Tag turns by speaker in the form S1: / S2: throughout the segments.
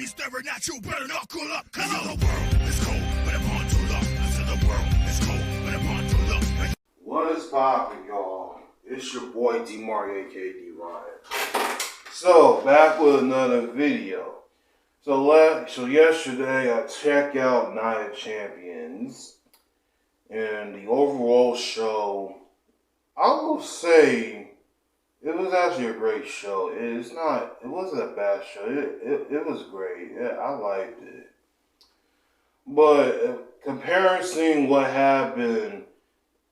S1: me staring at you, better knuckle up. Cause the world is cold, but I'm on to look. I said the world is cold, but I'm on to look.
S2: What is poppin', y'all? It's your boy D-Mark, aka D-Ryan. So, back with another video. So yesterday I checked out Night of Champions. And the overall show, I will say, it was actually a great show. It wasn't a bad show. It was great. Yeah, I liked it. But comparison what happened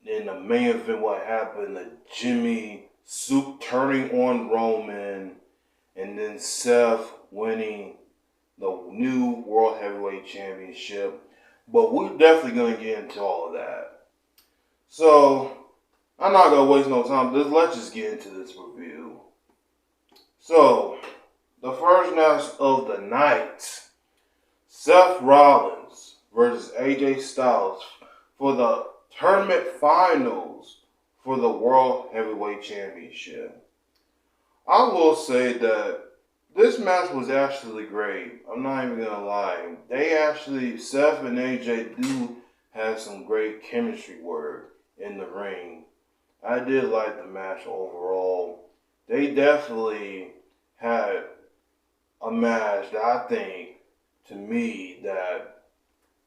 S2: in the main event, what happened to Jimmy turning on Roman, and then Seth winning the new World Heavyweight Championship. But we're definitely going to get into all of that. So, I'm not going to waste no time. Let's just get into this review. So, the first match of the night. Seth Rollins versus AJ Styles for the tournament finals for the World Heavyweight Championship. I will say that this match was actually great. I'm not even going to lie. Seth and AJ do have some great chemistry work in the ring. I did like the match overall. They definitely had a match that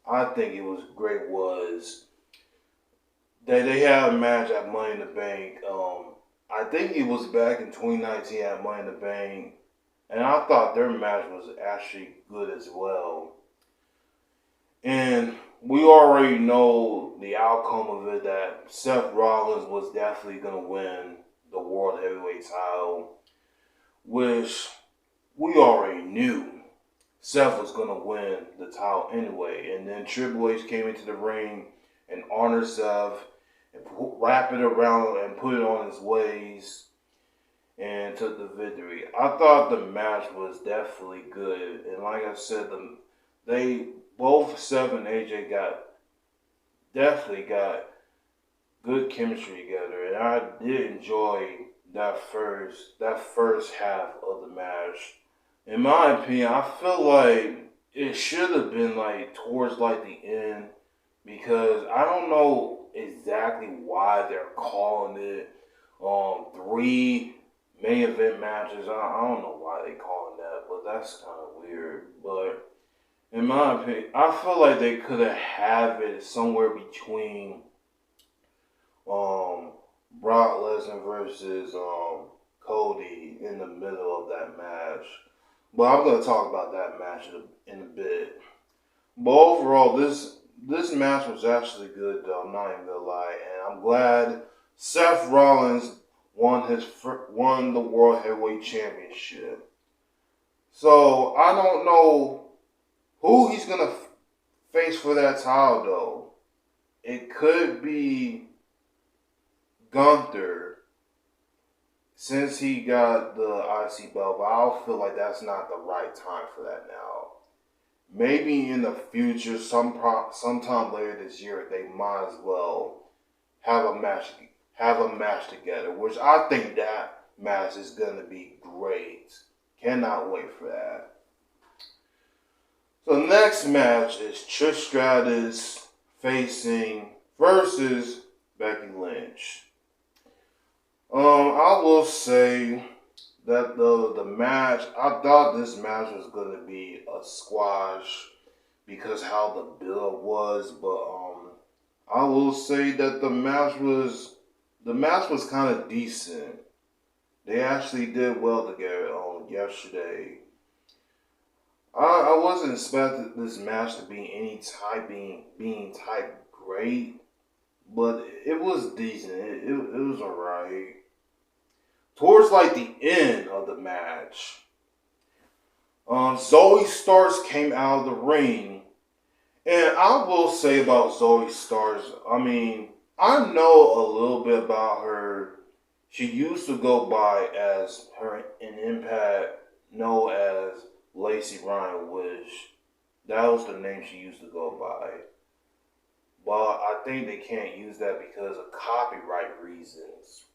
S2: I think it was great was that they had a match at Money in the Bank. I think it was back in 2019 at Money in the Bank. And I thought their match was actually good as well. And we already know the outcome of it, that Seth Rollins was definitely going to win the World Heavyweight title, which we already knew Seth was going to win the title anyway. And then Triple H came into the ring and honored Seth and wrapped it around and put it on his waist and took the victory. I thought the match was definitely good. And like I said, both Seth and AJ definitely got good chemistry together. And I did enjoy that first half of the match. In my opinion, I feel like it should have been towards the end, because I don't know exactly why they're calling it 3 main event matches. I don't know why they call it that, but that's kind of weird. But in my opinion, I feel like they could have it somewhere between Brock Lesnar versus Cody in the middle of that match. But I'm going to talk about that match in a bit. But overall, this match was actually good, though. I'm not even going to lie. And I'm glad Seth Rollins won the World Heavyweight Championship. So, I don't know who he's going to face for that title, though. It could be Gunther, since he got the IC belt, but I don't feel like that's not the right time for that now. Maybe in the future, sometime later this year, they might as well have a match together, which I think that match is going to be great. Cannot wait for that. So the next match is Trish Stratus versus Becky Lynch. I will say that the match, I thought this match was going to be a squash because how the build was, but I will say that the match was kind of decent. They actually did well together yesterday. I wasn't expecting this match to be being type great, but it was decent. It was alright. Towards the end of the match, Zoe Starks came out of the ring, and I will say about Zoe Starks, I know a little bit about her. She used to go by as her in Impact, known as Lacey Ryan, which that was the name she used to go by. But I think they can't use that because of copyright reasons.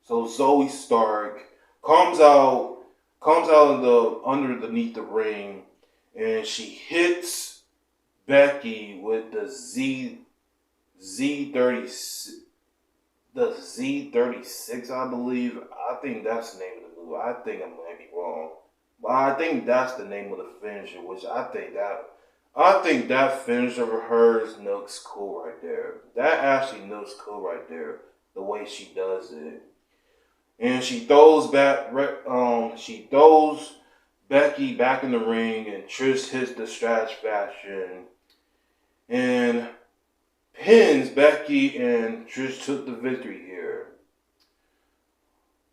S2: So Zoe Stark comes out underneath the ring, and she hits Becky with the Z36, I believe. I think that's the name of the move. I think I might be wrong, but I think that's the name of the finisher. Which I think that finisher of hers looks cool right there. That actually looks cool right there. The way she does it, and she throws Becky back in the ring, and Trish hits the Stratus fashion and pins Becky, and Trish took the victory here.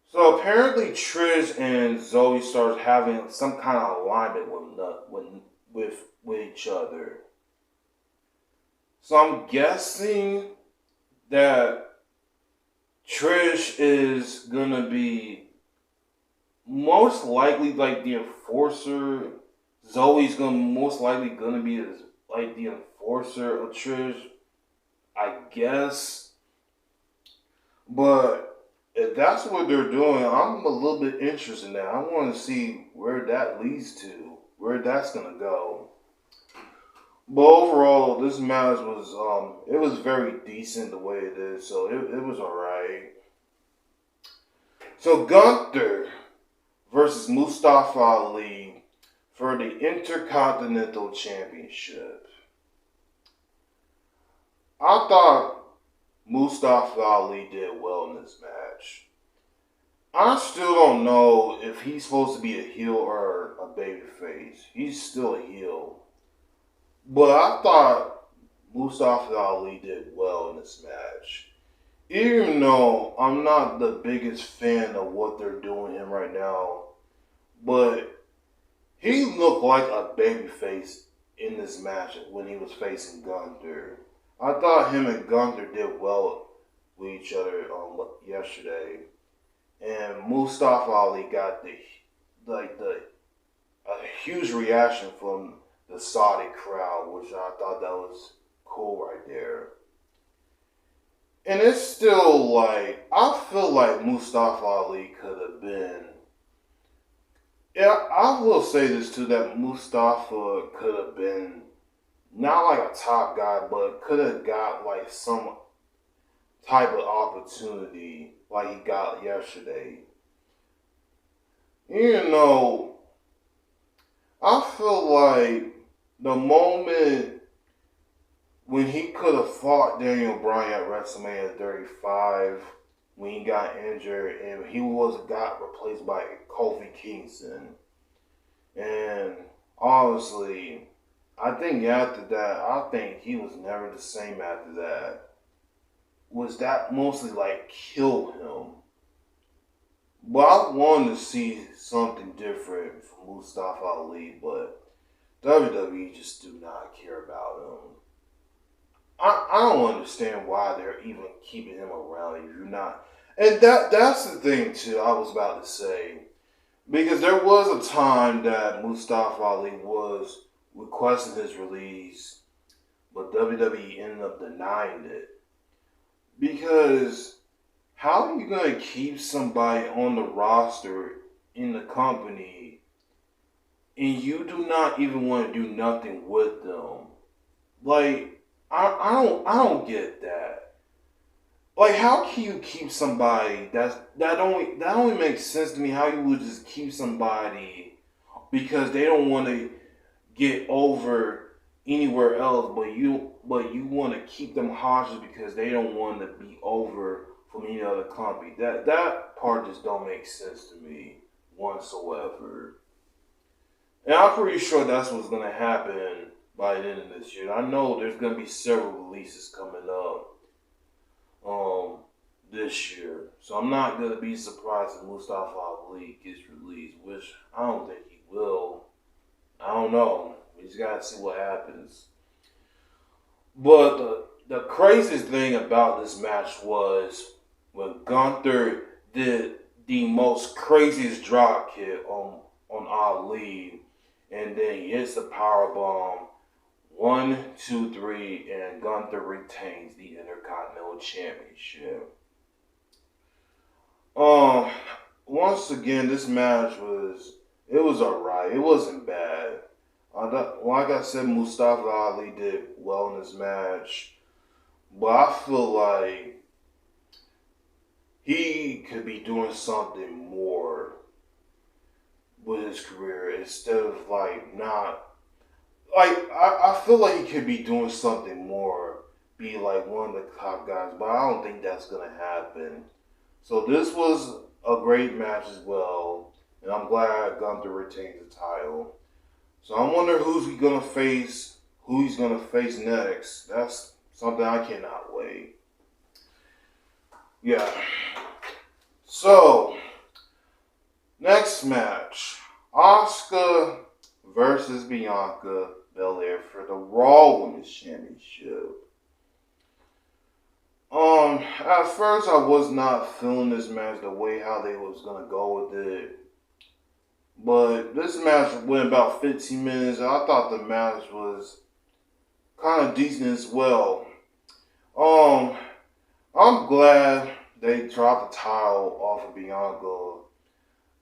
S2: So apparently Trish and Zoe started having some kind of alignment with each other. So I'm guessing that Trish is gonna be most likely like the enforcer. Zoe's most likely gonna be like the enforcer of Trish, I guess. But if that's what they're doing, I'm a little bit interested in that. I want to see where that leads to, where that's gonna go. But overall, this match was it was very decent the way it is, so it was alright. So Gunther versus Mustafa Ali for the Intercontinental Championship. I thought Mustafa Ali did well in this match. I still don't know if he's supposed to be a heel or a babyface. He's still a heel. But I thought Mustafa Ali did well in this match. Even though I'm not the biggest fan of what they're doing him right now, but he looked like a babyface in this match when he was facing Gunther. I thought him and Gunther did well with each other yesterday, and Mustafa Ali got a huge reaction from the Saudi crowd, which I thought that was cool right there. And it's still like, I feel like Mustafa Ali could have been. Yeah, I will say this too, that Mustafa could have been not like a top guy, but could have got like some type of opportunity like he got yesterday. You know, I feel like the moment when he could have fought Daniel Bryan at WrestleMania 35, when he got injured and he got replaced by Kofi Kingston. And honestly, I think after that, he was never the same after that. Was that mostly like killed him? But I wanted to see something different from Mustafa Ali, but WWE just do not care about him. I don't understand why they're even keeping him around if you're not. And that's the thing too, I was about to say. Because there was a time that Mustafa Ali was requesting his release, but WWE ended up denying it. Because how are you going to keep somebody on the roster in the company and you do not even want to do nothing with them? Like, I don't get that. Like, how can you keep somebody that only makes sense to me? How you would just keep somebody because they don't want to get over anywhere else, but you want to keep them hostage because they don't want to be over from any other company. That part just don't make sense to me whatsoever. And I'm pretty sure that's what's gonna happen by the end of this year. I know there's gonna be several releases coming up this year. So I'm not gonna be surprised if Mustafa Ali gets released, which I don't think he will. I don't know. We just gotta see what happens. But the craziest thing about this match was when Gunther did the most craziest drop kick on Ali, and then he hits the powerbomb. 1, 2, 3, and Gunther retains the Intercontinental Championship. Once again, this match was alright. It wasn't bad. Like I said, Mustafa Ali did well in this match, but I feel like he could be doing something more with his career instead of I feel like he could be doing something more, be like one of the top guys, but I don't think that's gonna happen. So this was a great match as well, and I'm glad Gunther retained the title. So I wonder who he's gonna face next. That's something I cannot wait. Yeah. So next match, Asuka versus Bianca Belair for the Raw Women's Championship. At first I was not feeling this match the way how they was gonna go with it. But this match went about 15 minutes, and I thought the match was kind of decent as well. I'm glad they dropped the title off of Bianca,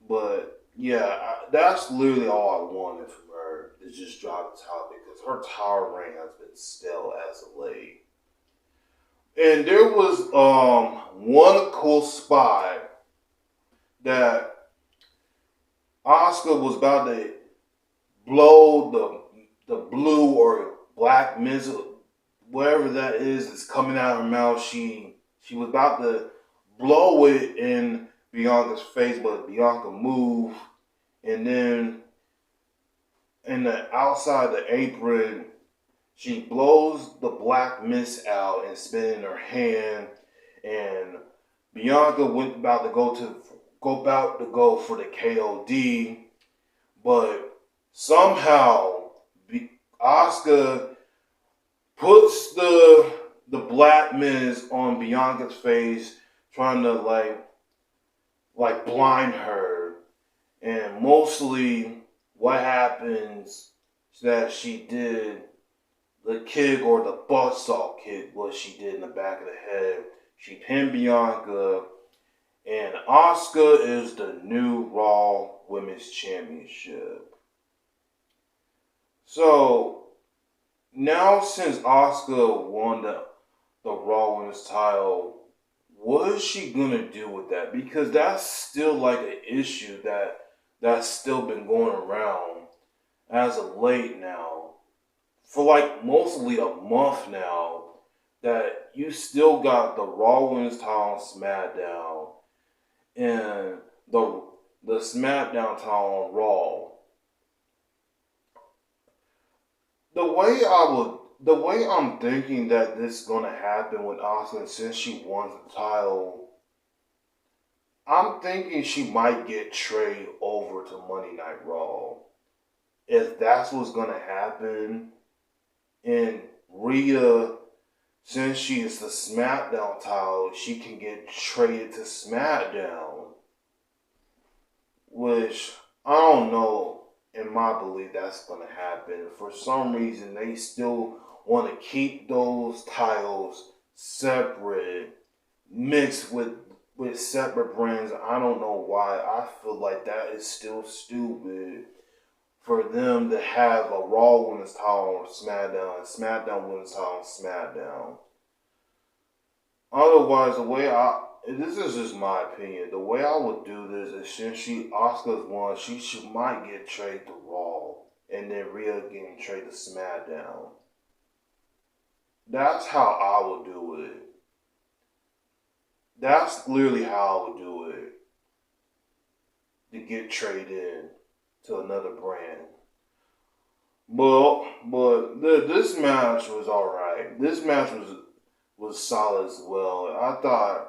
S2: but yeah, that's literally all I wanted from her, is just drop the title, because her title reign has been stale as of late. And there was one cool spot that Asuka was about to blow the blue or black missile, whatever that is, that's coming out of her mouth. She was about to blow it in Bianca's face, but Bianca moved, and then in the outside the apron, she blows the black mist out and spit in her hand, and Bianca went about to go for the KOD, but somehow Asuka puts the black mist on Bianca's face, trying to like blind her. And mostly what happens is that she did the kick, or the buzzsaw kick, what she did in the back of the head. She pinned Bianca, and Asuka is the new Raw Women's Championship. So now, since Asuka won the Raw Women's title, what is she gonna do with that? Because that's still like an issue that's still been going around as of late now, for like mostly a month now, that you still got the Raw Women's title on SmackDown and the SmackDown title on Raw. The way I'm thinking that this is gonna happen with Asuka, since she won the title, I'm thinking she might get traded over to Monday Night Raw. If that's what's gonna happen, and Rhea, since she is the SmackDown title, she can get traded to SmackDown. Which, I don't know, in my belief, that's going to happen. For some reason, they still want to keep those titles separate, mixed with separate brands. I don't know why. I feel like that is still stupid for them to have a Raw Women's title on SmackDown and SmackDown Women's title on SmackDown. Otherwise, this is just my opinion, the way I would do this is, since Asuka's won, she might get traded to Raw, and then Rhea getting traded to SmackDown. That's how I would do it. That's literally how I would do it, to get traded in to another brand. But this match was alright. This match was solid as well. I thought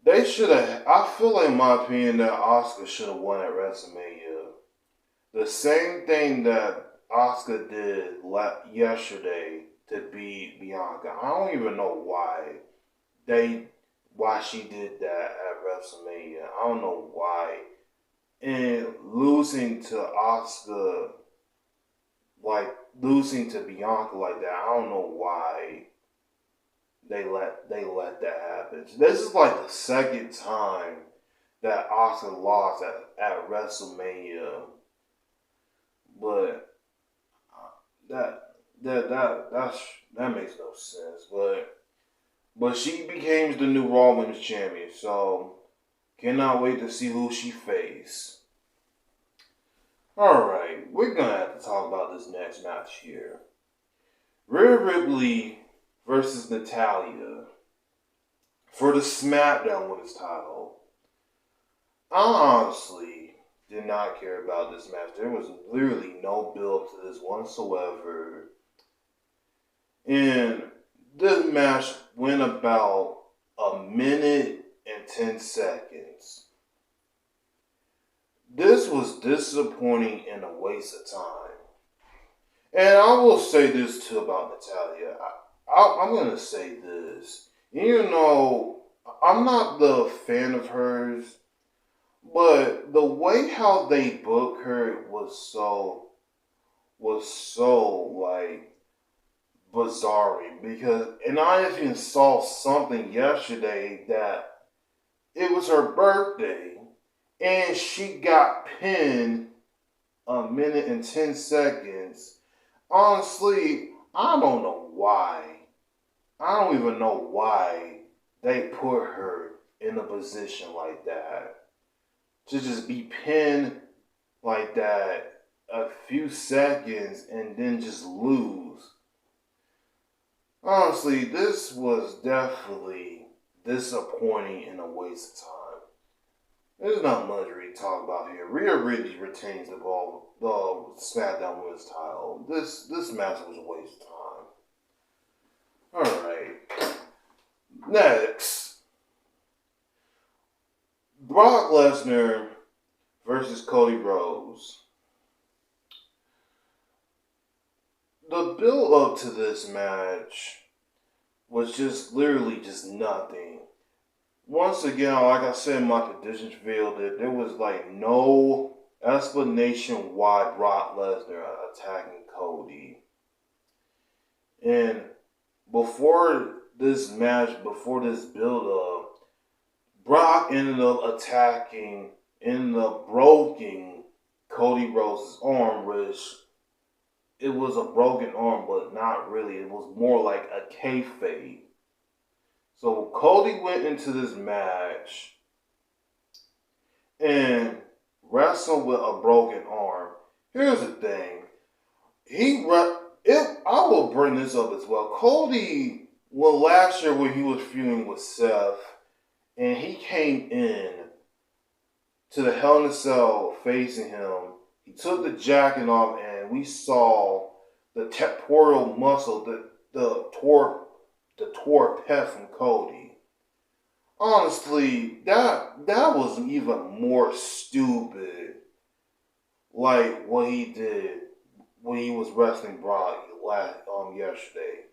S2: they should have. I feel like, in my opinion, that Asuka should have won at WrestleMania. The same thing that Asuka did yesterday to beat Bianca. I don't even know why she did that at WrestleMania. I don't know why. And losing to Asuka, like losing to Bianca like that, I don't know why they let that happen. This is like the second time that Asuka lost at WrestleMania. But that makes no sense. But she became the new Raw Women's Champion, so cannot wait to see who she faces. Alright, we're gonna have to talk about this next match here. Rhea Ripley versus Natalya for the Smackdown Women's title. I honestly did not care about this match. There was literally no build to this whatsoever. And this match went about a minute and 10 seconds. This was disappointing and a waste of time. And I will say this too about Natalya. I'm going to say this. You know, I'm not the fan of hers, but the way how they booked her was so like bizarre. And I even saw something yesterday that it was her birthday and she got pinned a minute and 10 seconds. Honestly, I don't know why. I don't even know why they put her in a position like that. To just be pinned like that a few seconds and then just lose. Honestly, this was definitely disappointing and a waste of time. There's not much to really talk about here. Rhea Ripley retains the SmackDown Women's title. This match was a waste of time. Alright. Next. Brock Lesnar versus Cody Rhodes. The build up to this match was just literally just nothing. Once again, like I said in my predictions video, that there was like no explanation why Brock Lesnar attacking Cody. And before this match, before this build up, Brock ended up broken Cody Rhodes' arm, which it was a broken arm, but not really. It was more like a kayfabe. So Cody went into this match and wrestled with a broken arm. Here's the thing. I will bring this up as well. Cody, last year when he was feuding with Seth, and he came in to the Hell in a Cell facing him, he took the jacket off and we saw the pectoral muscle, the tore pet from Cody. Honestly, that was even more stupid. Like what he did when he was wrestling Brock yesterday.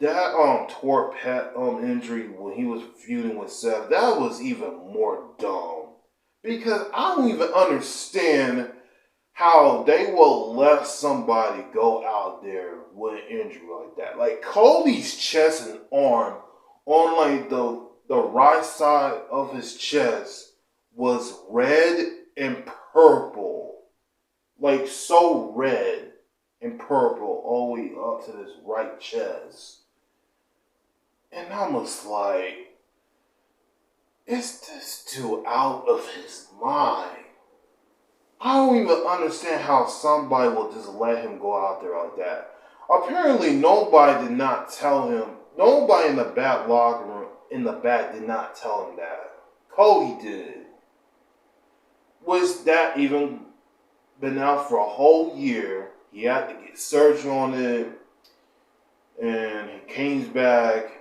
S2: That tore pet injury when he was feuding with Seth, that was even more dumb. Because I don't even understand how they will let somebody go out there with an injury like that. Like Cody's chest and arm on like the right side of his chest was red and purple. Like so red and purple all the way up to his right chest. And I was like, is this dude out of his mind? I don't even understand how somebody will just let him go out there like that. Apparently, nobody did not tell him. Nobody in the back locker room, in the back, did not tell him that. Cody did. Was that even been out for a whole year? He had to get surgery on it. And he came back,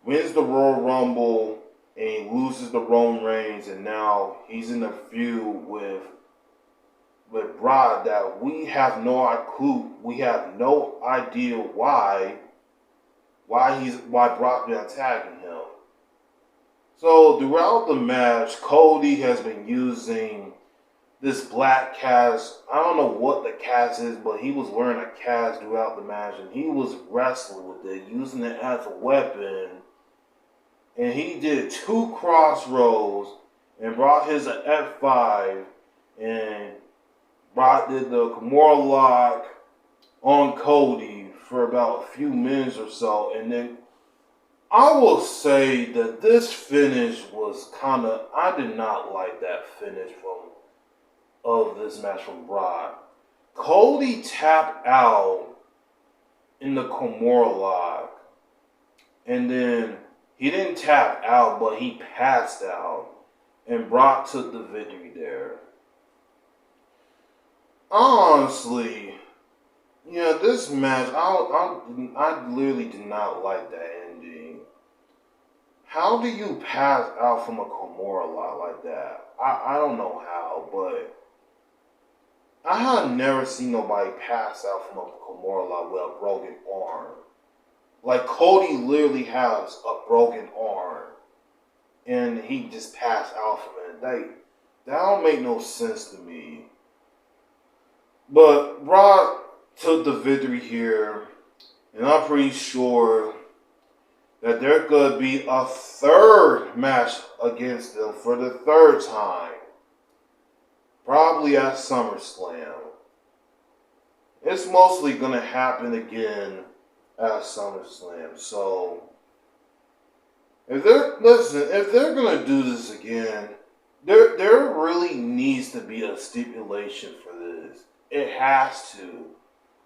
S2: wins the Royal Rumble, and he loses the Roman Reigns. And now he's in a feud with Brock that we have no clue. We have no idea why Brock been attacking him. So throughout the match, Cody has been using this black cast. I don't know what the cast is, but he was wearing a cast throughout the match, and he was wrestling with it, using it as a weapon. And he did 2 crossroads and brought his F5, and Brock did the Kimura lock on Cody for about a few minutes or so, and then I will say that this finish was I did not like that finish of this match from Brock. Cody tapped out in the Kimura lock, and then he didn't tap out, but he passed out, and Brock took the victory there. Honestly, this match, I literally did not like that ending. How do you pass out from a Kimura lock like that? I don't know how, but I have never seen nobody pass out from a Kimura lock with a broken arm. Like, Cody literally has a broken arm, and he just passed out from it. That don't make no sense to me. But Brock took the victory here, and I'm pretty sure that there could be a third match against them for the third time. Probably at SummerSlam. It's mostly going to happen again at SummerSlam. So, if they're going to do this again, there really needs to be a stipulation for this. It has to.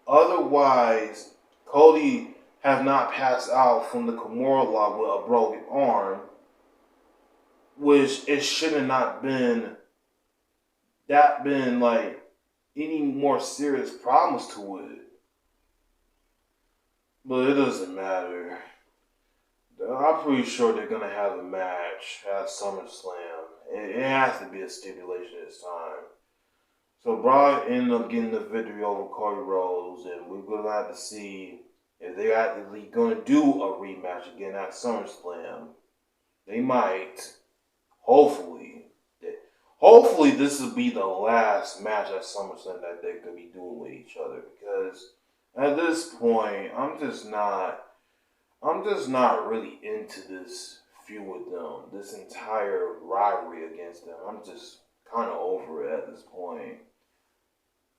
S2: Otherwise, Cody have not passed out from the Kimura lock with a broken arm, which it should have not been like any more serious problems to it. But it doesn't matter. I'm pretty sure they're gonna have a match at SummerSlam. It has to be a stipulation this time. So Brock ended up getting the victory over Cody Rhodes, and we're gonna have to see if they're actually gonna do a rematch again at SummerSlam. They might. Hopefully this will be the last match at SummerSlam that they could be doing with each other, because at this point, I'm just not really into this feud with them. This entire rivalry against them. I'm just kind of over it at this point.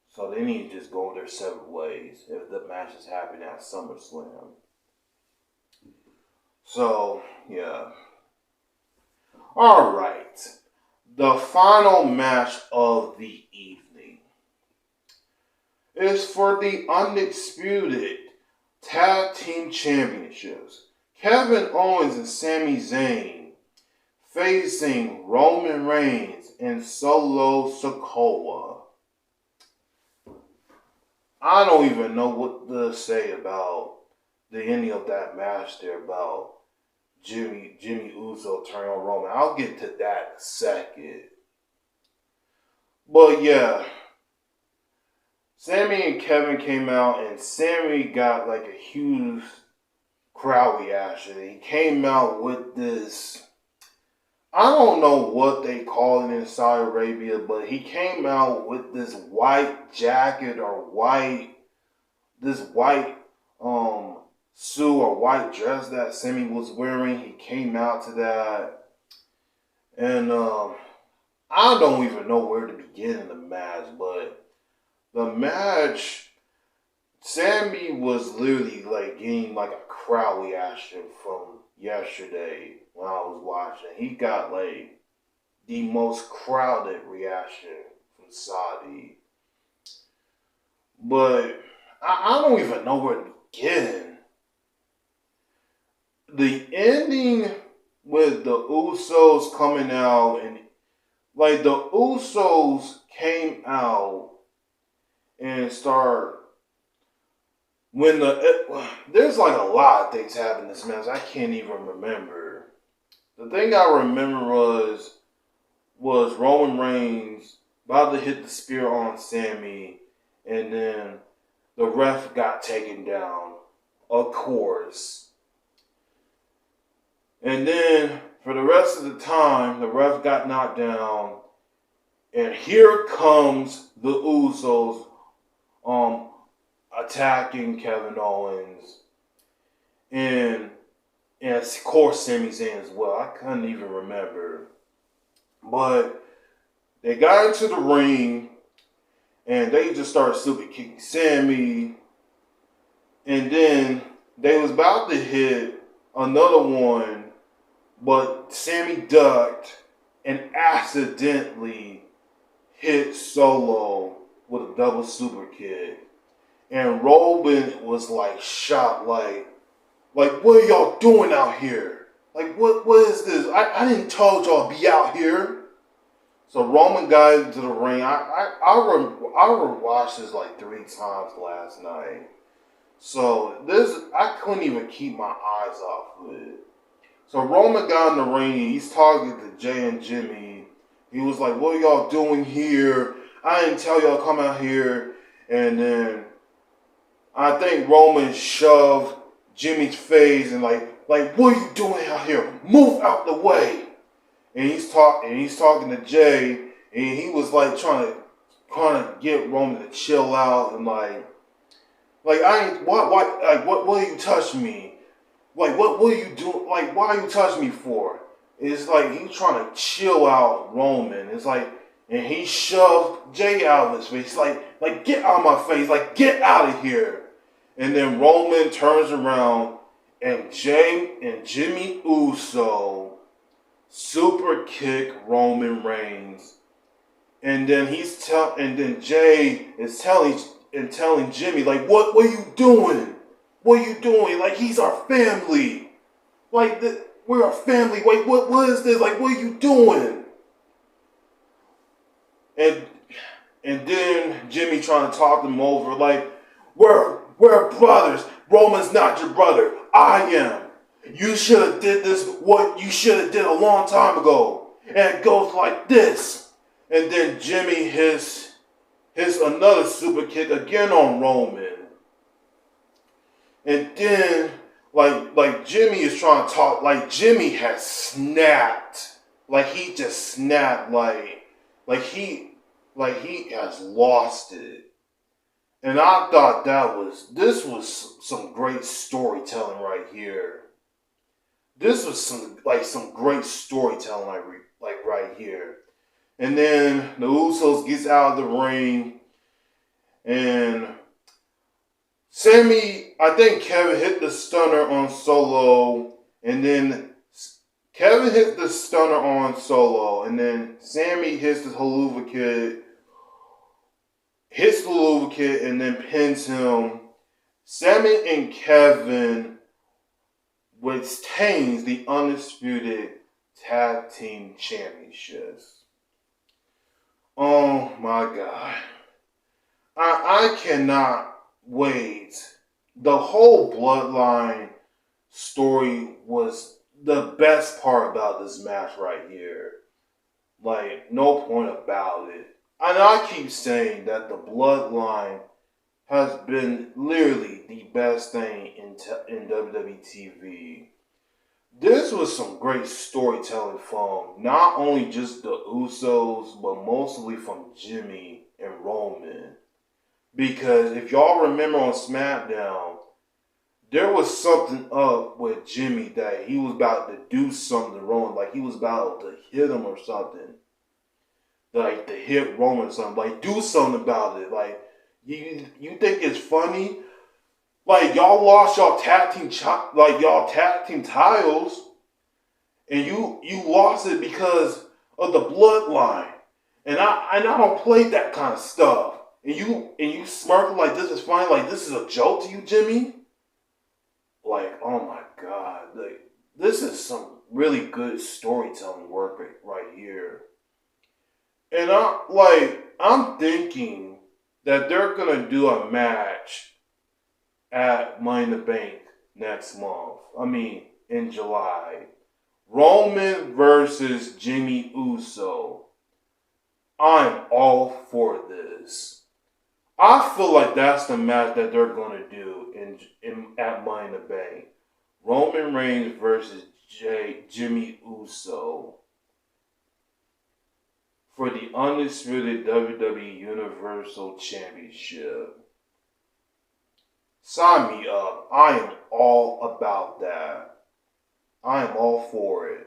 S2: So they need to just go their separate ways if the match is happening at SummerSlam. So, yeah. Alright. The final match of the evening is for the Undisputed Tag Team Championships. Kevin Owens and Sami Zayn facing Roman Reigns and Solo Sikoa. I don't even know what to say about the ending of that match there about Jimmy Uso turning on Roman. I'll get to that in a second. But yeah, Sami and Kevin came out, and Sami got like a huge crowd reaction. He came out with this, I don't know what they call it in Saudi Arabia, but he came out with this white jacket or this white suit or white dress that Sami was wearing. He came out to that. And I don't even know where to begin in the match, but the match, Sami was literally like getting like a crowd reaction from yesterday when I was watching. He got like the most crowded reaction from Saudi. But I don't even know where to begin. The ending with the Usos coming out, and like the Usos came out and there's like a lot of things happening in this match. I can't even remember. The thing I remember was Roman Reigns about to hit the spear on Sami, and then the ref got taken down, of course. And then for the rest of the time, the ref got knocked down, and here comes the Usos attacking Kevin Owens, and of course Sami Zayn as well. I couldn't even remember. But they got into the ring, and they just started super kicking Sami. And then they was about to hit another one, but Sami ducked and accidentally hit Solo with a double super kick. And Roman was like shocked, like what are y'all doing out here? Like, what is this? I didn't told y'all be out here. So Roman got into the ring. I rewatched this like 3 times last night. So I couldn't even keep my eyes off of it. So Roman got in the ring. He's talking to Jay and Jimmy. He was like, what are y'all doing here? I didn't tell y'all to come out here. And then I think Roman shoved Jimmy's face and like, what are you doing out here? Move out the way. And he's talking to Jay, and he was like trying to get Roman to chill out and like I ain't what are you touching me? Like what are you doing? Like why are you touching me for? It's like he's trying to chill out Roman. It's like, and he shoved Jay out of his face, like get out of my face, like get out of here. And then Roman turns around and Jimmy Uso super kick Roman Reigns. And then Jay is telling Jimmy, like, what are you doing? What are you doing? Like, he's our family. Like, we're a family. Wait, what is this? Like, what are you doing? And then Jimmy trying to talk them over, like, we're brothers. Roman's not your brother. I am. You should have did this, what you should have did a long time ago. And it goes like this. And then Jimmy hits another super kick again on Roman. And then, like Jimmy is trying to talk, like Jimmy has snapped. Like he just snapped, like he has lost it. And I thought this was some great storytelling right here. This was some great storytelling like right here. And then the Usos gets out of the ring, and Sami, I think Kevin hit the stunner on Solo, and then Kevin hit the stunner on Solo, and then Sami hits the haluva kid, and then pins him. Sami and Kevin retains the Undisputed Tag Team Championships. Oh my God. I cannot wait. The whole Bloodline story was the best part about this match right here. Like, no point about it. And I keep saying that the Bloodline has been literally the best thing in WWE TV. This was some great storytelling from not only just the Usos, but mostly from Jimmy and Roman. Because if y'all remember on Smackdown, there was something up with Jimmy that he was about to do something to Roman. Like he was about to hit him or something. Like to hit Roman or something. Like do something about it. Like you think it's funny? Like y'all lost y'all tag team titles, and you lost it because of the Bloodline, and I don't play that kind of stuff. And you smirking like this is funny, like this is a joke to you, Jimmy. Like oh my God, like this is some really good storytelling work right here. And I'm thinking that they're gonna do a match at Money in the Bank next month. I mean, in July. Roman versus Jimmy Uso. I'm all for this. I feel like that's the match that they're going to do at Money in the Bank. Roman Reigns versus Jimmy Uso for the Undisputed WWE Universal Championship. Sign me up. I am all about that. I am all for it.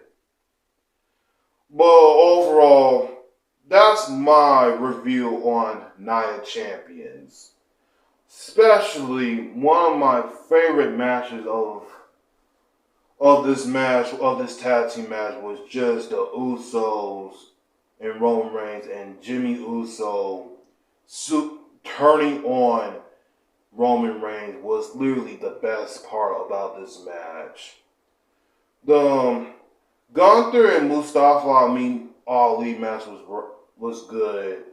S2: But overall, that's my review on Night of Champions. especially one of my favorite matches of this tag team match was just the Usos and Roman Reigns and Jimmy Uso turning on Roman Reigns was literally the best part about this match. The Gunther and Mustafa Ali match was good.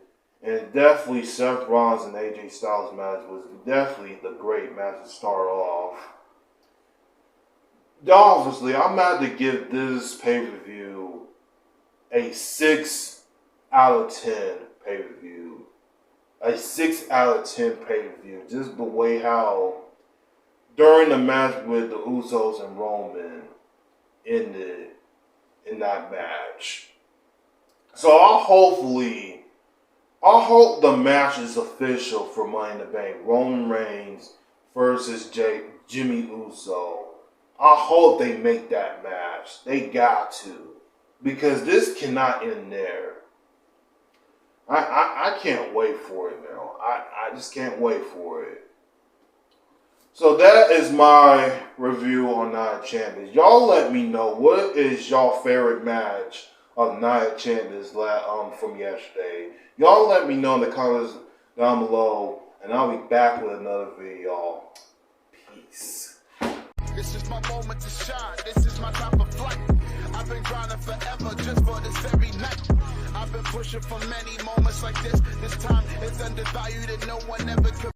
S2: And definitely Seth Rollins and AJ Styles match was definitely the great match to start off. Obviously, I'm about to give this pay-per-view a 6 out of 10 pay-per-view. A 6 out of 10 pay-per-view. Just the way how during the match with the Usos and Roman ended in that match. So I hope the match is official for Money in the Bank. Roman Reigns versus Jimmy Uso. I hope they make that match. They got to. Because this cannot end there. I can't wait for it now. I just can't wait for it. So that is my review on Night of Champions. Y'all let me know, what is y'all favorite match of Night of Champions from yesterday? Y'all let me know in the comments down below, and I'll be back with another video, y'all. Peace.
S1: This is my moment to shine. This is my time of flight. I've been grinding forever just for this very night. I've been pushing for many moments like this. This time is undervalued and no one ever could.